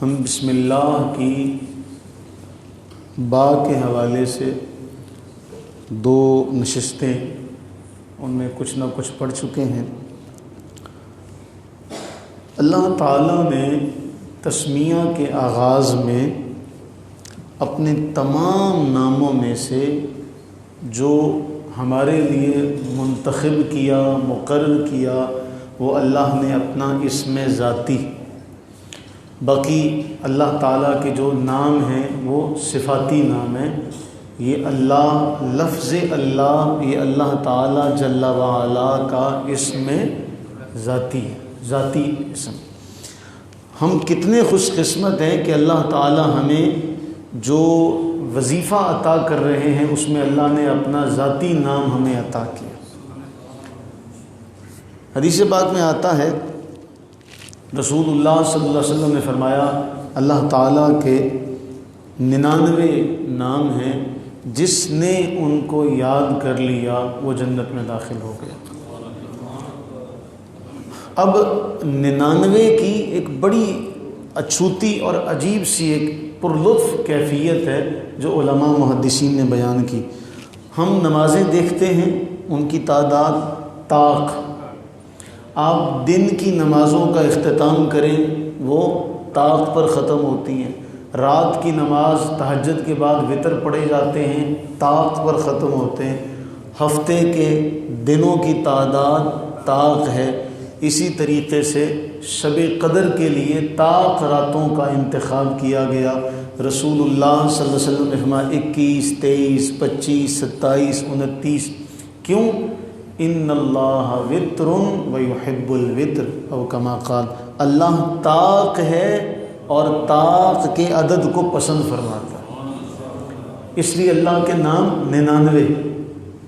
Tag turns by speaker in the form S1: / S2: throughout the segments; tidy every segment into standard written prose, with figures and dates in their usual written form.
S1: ہم بسم اللہ کی با کے حوالے سے دو نشستیں ان میں کچھ نہ کچھ پڑھ چکے ہیں۔ اللہ تعالیٰ نے تسمیہ کے آغاز میں اپنے تمام ناموں میں سے جو ہمارے لیے منتخب کیا، مقرر کیا، وہ اللہ نے اپنا اسم ذاتی، باقی اللہ تعالیٰ کے جو نام ہیں وہ صفاتی نام ہیں۔ یہ اللہ، لفظ اللہ، یہ اللہ تعالیٰ جل وعلا کا اسم ذاتی ہے، ذاتی اسم۔ ہم کتنے خوش قسمت ہیں کہ اللہ تعالیٰ ہمیں جو وظیفہ عطا کر رہے ہیں اس میں اللہ نے اپنا ذاتی نام ہمیں عطا کیا۔ حدیث پاک میں آتا ہے، رسول اللہ صلی اللہ علیہ وسلم نے فرمایا اللہ تعالیٰ کے 99 نام ہیں، جس نے ان کو یاد کر لیا وہ جنت میں داخل ہو گیا۔ اب 99 کی ایک بڑی اچھوتی اور عجیب سی ایک پرلطف کیفیت ہے جو علماء محدثین نے بیان کی۔ ہم نمازیں دیکھتے ہیں، ان کی تعداد طاق، آپ دن کی نمازوں کا اختتام کریں وہ طاق پر ختم ہوتی ہیں، رات کی نماز تہجد کے بعد وتر پڑھے جاتے ہیں، طاق پر ختم ہوتے ہیں، ہفتے کے دنوں کی تعداد طاق ہے۔ اسی طریقے سے شب قدر کے لیے طاق راتوں کا انتخاب کیا گیا۔ رسول اللہ صلی اللہ علیہ وسلم نے فرمایا 21، 23، 25، 27، 29۔ کیوں؟ ان اللہ وتر ویحب الوتر، او کما قال، اللہ طاق ہے اور طاق کے عدد کو پسند فرماتا ہے۔ اس لیے اللہ کے نام 99،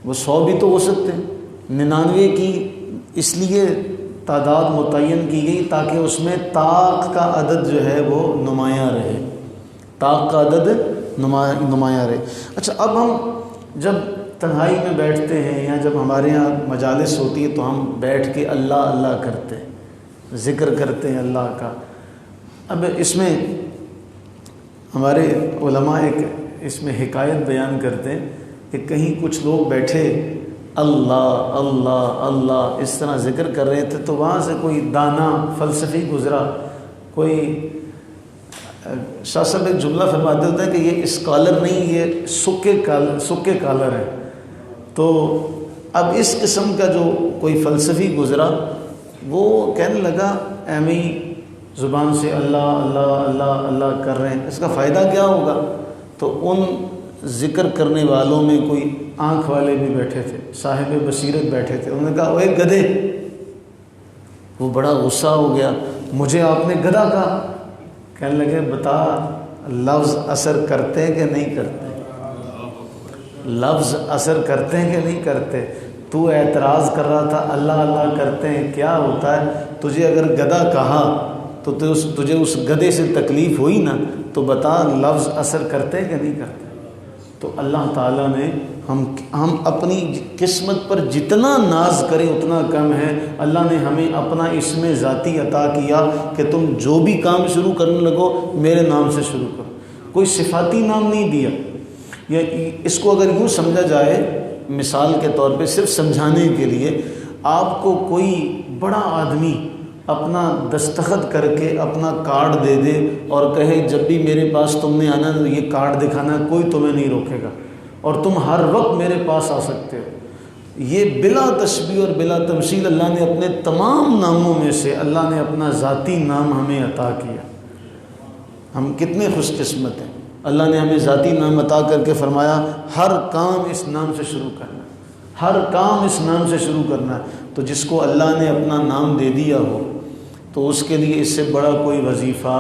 S1: وہ 100 بھی تو ہو سکتے ہیں، 99 کی اس لیے تعداد متعین کی گئی تاکہ اس میں طاق کا عدد جو ہے وہ نمایاں رہے، طاق کا عدد نمایاں رہے۔ اچھا، اب ہم جب تنہائی میں بیٹھتے ہیں یا جب ہمارے ہاں مجالس ہوتی ہے تو ہم بیٹھ کے اللہ اللہ کرتے ہیں، ذکر کرتے ہیں اللہ کا۔ اب اس میں ہمارے علماء ایک اس میں حکایت بیان کرتے ہیں کہ کہیں کچھ لوگ بیٹھے اللہ اللہ اللہ اس طرح ذکر کر رہے تھے تو وہاں سے کوئی دانا فلسفی گزرا، کوئی شاہ صاحب ایک جملہ فرماتے ہوتا ہے کہ یہ اسکالر نہیں، یہ سکے کالر ہے۔ تو اب اس قسم کا جو کوئی فلسفی گزرا وہ کہنے لگا ایمی زبان سے اللہ اللہ اللہ اللہ کر رہے ہیں، اس کا فائدہ کیا ہوگا؟ تو ان ذکر کرنے والوں میں کوئی آنکھ والے بھی بیٹھے تھے، صاحب بصیرت بیٹھے تھے، انہوں نے کہا اوے گدھے، وہ بڑا غصہ ہو گیا، مجھے آپ نے گدھا کہا۔ کہنے لگے بتا لفظ اثر کرتے ہیں کہ نہیں کرتے؟ لفظ اثر کرتے ہیں کہ نہیں کرتے؟ تو اعتراض کر رہا تھا اللہ اللہ کرتے ہیں، کیا ہوتا ہے؟ تجھے اگر گدھا کہا تو تجھے اس گدھے سے تکلیف ہوئی نا، تو بتا لفظ اثر کرتے ہیں کہ نہیں کرتے؟ تو اللہ تعالیٰ نے ہم اپنی قسمت پر جتنا ناز کریں اتنا کم ہے۔ اللہ نے ہمیں اپنا اسم ذاتی عطا کیا کہ تم جو بھی کام شروع کرنے لگو میرے نام سے شروع کرو، کوئی صفاتی نام نہیں دیا۔ یا اس کو اگر یوں سمجھا جائے، مثال کے طور پہ صرف سمجھانے کے لیے، آپ کو کوئی بڑا آدمی اپنا دستخط کر کے اپنا کارڈ دے دے اور کہے جب بھی میرے پاس تم نے آنا تو یہ کارڈ دکھانا، کوئی تمہیں نہیں روکے گا اور تم ہر وقت میرے پاس آ سکتے ہو۔ یہ بلا تشبیہ اور بلا تمثیل اللہ نے اپنے تمام ناموں میں سے اللہ نے اپنا ذاتی نام ہمیں عطا کیا۔ ہم کتنے خوش قسمت ہیں، اللہ نے ہمیں ذاتی نام عطا کر کے فرمایا ہر کام اس نام سے شروع کرنا، ہر کام اس نام سے شروع کرنا ہے۔ تو جس کو اللہ نے اپنا نام دے دیا ہو تو اس کے لیے اس سے بڑا کوئی وظیفہ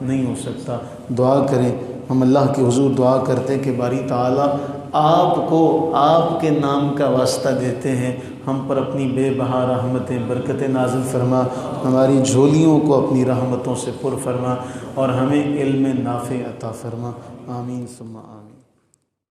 S1: نہیں ہو سکتا۔ دعا کریں، ہم اللہ کے حضور دعا کرتے ہیں کہ باری تعالیٰ آپ کو آپ کے نام کا واسطہ دیتے ہیں، ہم پر اپنی بے بہا رحمتیں برکتیں نازل فرما، ہماری جھولیوں کو اپنی رحمتوں سے پر فرما اور ہمیں علم نافع عطا فرما۔ آمین ثم آمین۔